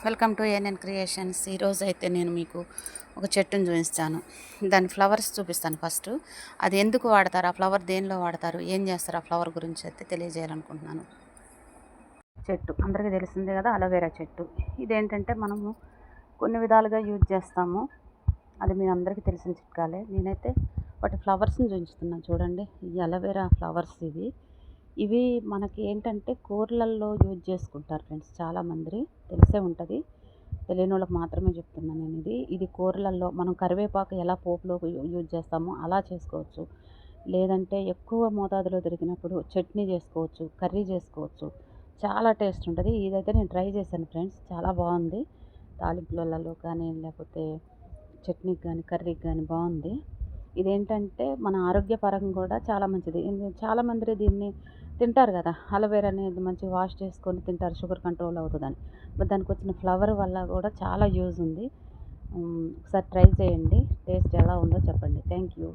Welcome to ANN creations. ఈరోజు అయితే నేను మీకు ఒక చెట్టును చూపిస్తాను. దాని ఫ్లవర్స్ చూపిస్తాను ఫస్ట్. అది ఎందుకు వాడతారు, ఆ ఫ్లవర్ దేనిలో వాడతారు, ఏం చేస్తారు, ఆ ఫ్లవర్ గురించి అయితే తెలియజేయాలనుకుంటున్నాను. చెట్టు అందరికీ తెలిసిందే కదా, అలోవెరా చెట్టు. ఇదేంటంటే మనము కొన్ని విధాలుగా యూజ్ చేస్తాము. అది మీ అందరికీ తెలిసిన చిట్కాలే. నేనైతే వాటి ఫ్లవర్స్ని చూపిస్తున్నాను చూడండి. ఈ అలోవెరా ఫ్లవర్స్ ఇవి మనకి ఏంటంటే కూరలల్లో యూజ్ చేసుకుంటారు ఫ్రెండ్స్. చాలామంది తెలిసే ఉంటుంది, తెలియని వాళ్ళకి మాత్రమే చెప్తున్నాను నేను. ఇది కూరలల్లో మనం కరివేపాకు ఎలా పోపులో యూజ్ చేస్తామో అలా చేసుకోవచ్చు. లేదంటే ఎక్కువ మోతాదులో దొరికినప్పుడు చట్నీ చేసుకోవచ్చు, కర్రీ చేసుకోవచ్చు. చాలా టేస్ట్ ఉంటుంది. ఇదైతే నేను ట్రై చేశాను ఫ్రెండ్స్, చాలా బాగుంది. తాలింపులలో కానీ లేకపోతే చట్నీకి కానీ కర్రీకి కానీ బాగుంది. ఇదేంటంటే మన ఆరోగ్యపరంగా కూడా చాలా మంచిది. చాలామంది దీన్ని తింటారు కదా, అలోవెరా అనేది మంచిగా వాష్ చేసుకొని తింటారు, షుగర్ కంట్రోల్ అవుతుందని. మరి దానికి వచ్చిన ఫ్లవర్ వల్ల కూడా చాలా యూజ్ ఉంది. ఒకసారి ట్రై చేయండి, టేస్ట్ ఎలా ఉందో చెప్పండి. Thank you.